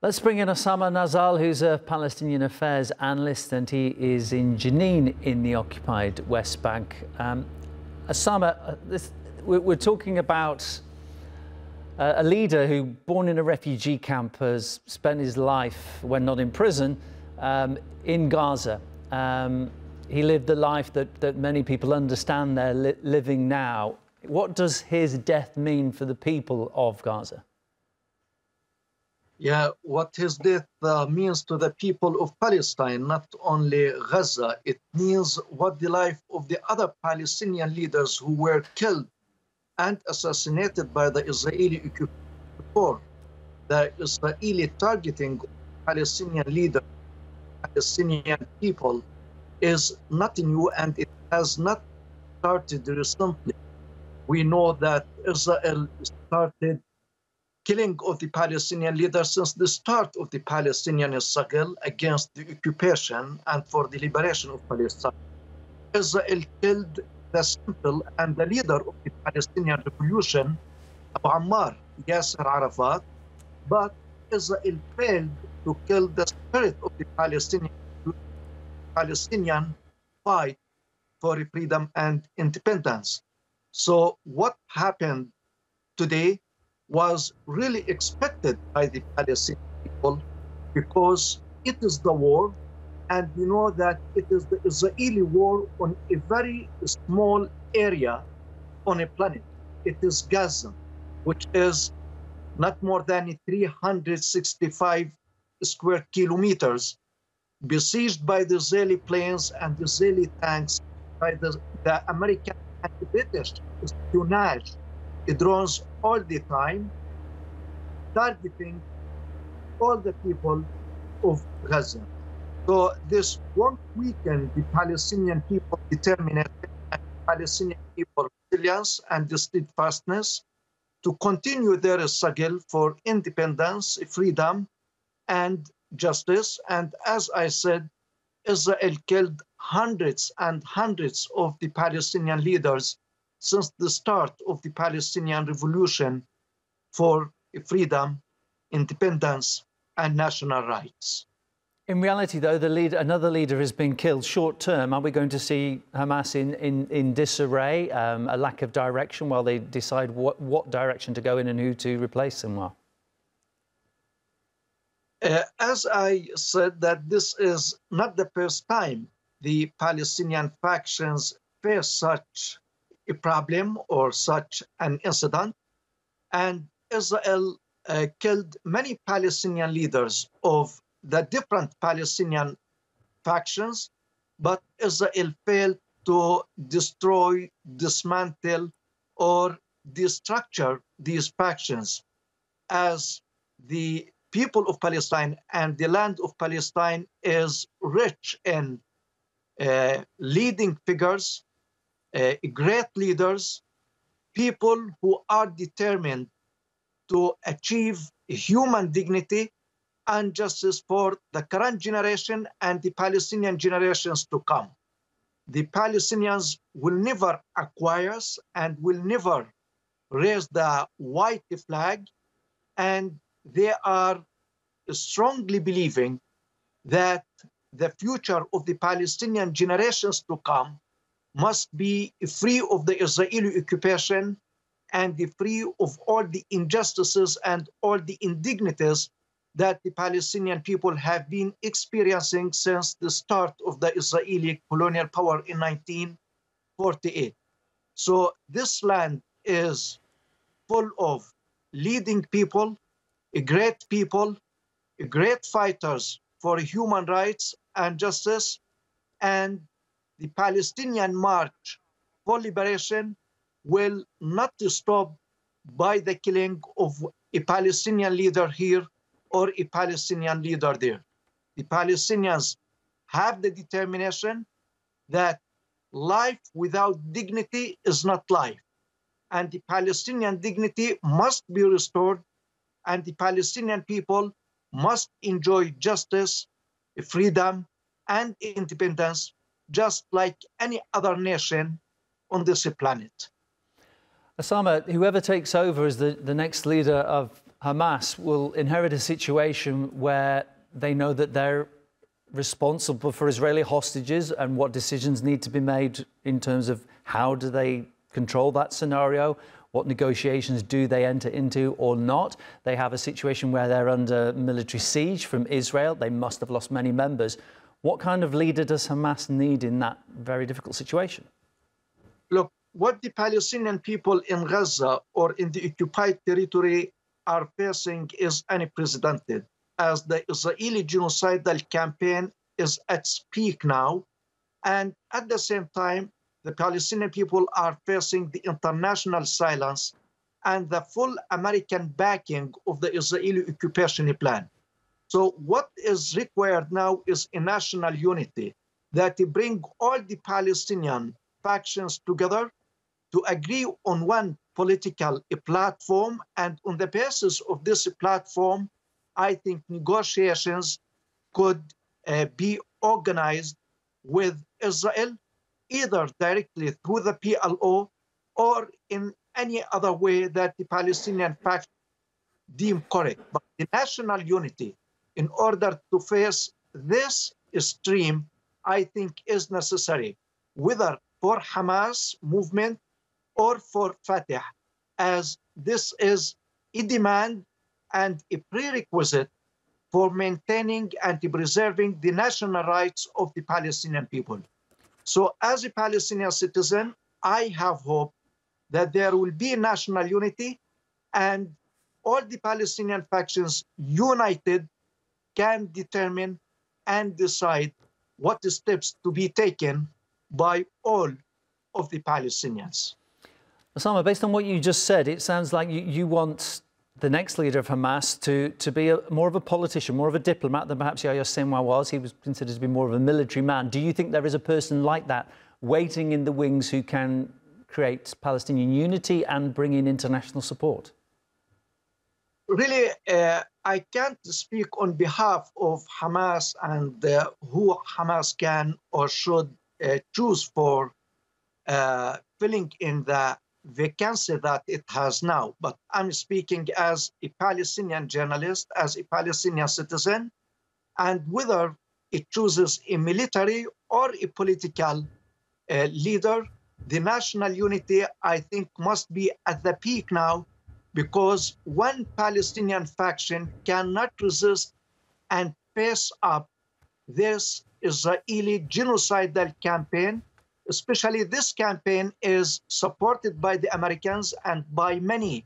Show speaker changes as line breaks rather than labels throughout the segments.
Let's bring in Osama Nazzal, who's a Palestinian affairs analyst, and he is in Jenin in the occupied West Bank. Osama, we're talking about a leader who, born in a refugee camp, has spent his life, when not in prison, in Gaza. He lived the life that many people understand they're living now. What does his death mean for the people of Gaza?
Yeah, what his death means to the people of Palestine, not only Gaza. It means what the life of the other Palestinian leaders who were killed and assassinated by the Israeli occupation before. The Israeli targeting Palestinian leaders, Palestinian people, is not new, and it has not started recently. We know that Israel started killing of the Palestinian leaders since the start of the Palestinian struggle against the occupation and for the liberation of Palestine. Israel killed the symbol and the leader of the Palestinian revolution, Abu Ammar, Yasser Arafat, but Israel failed to kill the spirit of the Palestinian fight for freedom and independence. So what happened today was really expected by the Palestinian people, because it is the war, and we know that it is the Israeli war on a very small area on a planet. It is Gaza, which is not more than 365 square kilometers, besieged by the Israeli planes and the Israeli tanks, by the American and the British espionage drones all the time, targeting all the people of Gaza. So this won't weaken the Palestinian people determination and Palestinian people resilience and the steadfastness to continue their struggle for independence, freedom, and justice. And as I said, Israel killed hundreds and hundreds of the Palestinian leaders since the start of the Palestinian revolution for freedom, independence, and national rights.
In reality, though, another leader has been killed short term. Are we going to see Hamas in disarray, a lack of direction while they decide what direction to go in and who to replace Sinwar?
As I said, that this is not the first time the Palestinian factions face such a problem or such an incident. And Israel killed many Palestinian leaders of the different Palestinian factions, but Israel failed to destroy, dismantle, or destructure these factions, as the people of Palestine and the land of Palestine is rich in leading figures, great leaders, people who are determined to achieve human dignity and justice for the current generation and the Palestinian generations to come. The Palestinians will never acquiesce and will never raise the white flag, and they are strongly believing that the future of the Palestinian generations to come must be free of the Israeli occupation and free of all the injustices and all the indignities that the Palestinian people have been experiencing since the start of the Israeli colonial power in 1948. So this land is full of leading people, great fighters for human rights and justice, and the Palestinian march for liberation will not stop by the killing of a Palestinian leader here or a Palestinian leader there. The Palestinians have the determination that life without dignity is not life, and the Palestinian dignity must be restored, and the Palestinian people must enjoy justice, freedom, and independence, just like any other nation on this planet.
Osama, whoever takes over as the next leader of Hamas will inherit a situation where they know that they're responsible for Israeli hostages and what decisions need to be made in terms of how do they control that scenario, what negotiations do they enter into or not. They have a situation where they're under military siege from Israel. They must have lost many members. What kind of leader does Hamas need in that very difficult situation?
Look, what the Palestinian people in Gaza or in the occupied territory are facing is unprecedented, as the Israeli genocidal campaign is at its peak now. And at the same time, the Palestinian people are facing the international silence and the full American backing of the Israeli occupation plan. So what is required now is a national unity that bring all the Palestinian factions together to agree on one political platform. And on the basis of this platform, I think negotiations could be organized with Israel, either directly through the PLO or in any other way that the Palestinian faction deem correct. But the national unity, in order to face this stream, I think is necessary, whether for Hamas movement or for Fatah, as this is a demand and a prerequisite for maintaining and preserving the national rights of the Palestinian people. So as a Palestinian citizen, I have hope that there will be national unity and all the Palestinian factions united can determine and decide what steps to be taken by all of the Palestinians.
Osama, based on what you just said, it sounds like you want the next leader of Hamas to be more of a politician, more of a diplomat than perhaps Yahya Sinwar was. He was considered to be more of a military man. Do you think there is a person like that waiting in the wings who can create Palestinian unity and bring in international support?
Really, I can't speak on behalf of Hamas and who Hamas can or should choose for filling in the vacancy that it has now. But I'm speaking as a Palestinian journalist, as a Palestinian citizen, and whether it chooses a military or a political leader, the national unity, I think, must be at the peak now, because one Palestinian faction cannot resist and face up this Israeli genocidal campaign. Especially this campaign is supported by the Americans and by many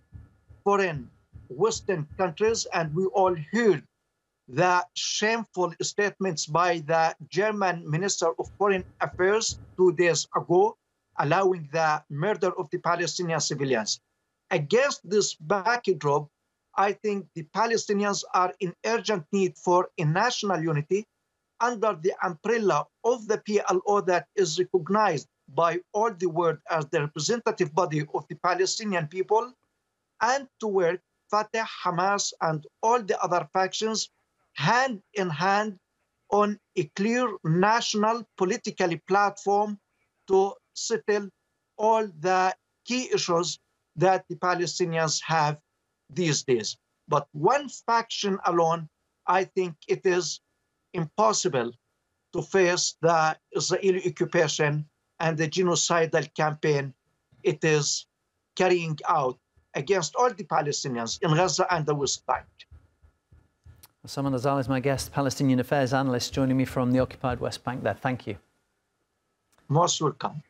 foreign Western countries. And we all heard the shameful statements by the German Minister of Foreign Affairs 2 days ago, allowing the murder of the Palestinian civilians. Against this backdrop, I think the Palestinians are in urgent need for a national unity under the umbrella of the PLO that is recognized by all the world as the representative body of the Palestinian people, and to work Fatah, Hamas, and all the other factions hand in hand on a clear national political platform to settle all the key issues that the Palestinians have these days. But one faction alone, I think it is impossible to face the Israeli occupation and the genocidal campaign it is carrying out against all the Palestinians in Gaza and the West Bank.
Osama Nazzal is my guest, Palestinian affairs analyst, joining me from the occupied West Bank there. Thank you.
Most welcome.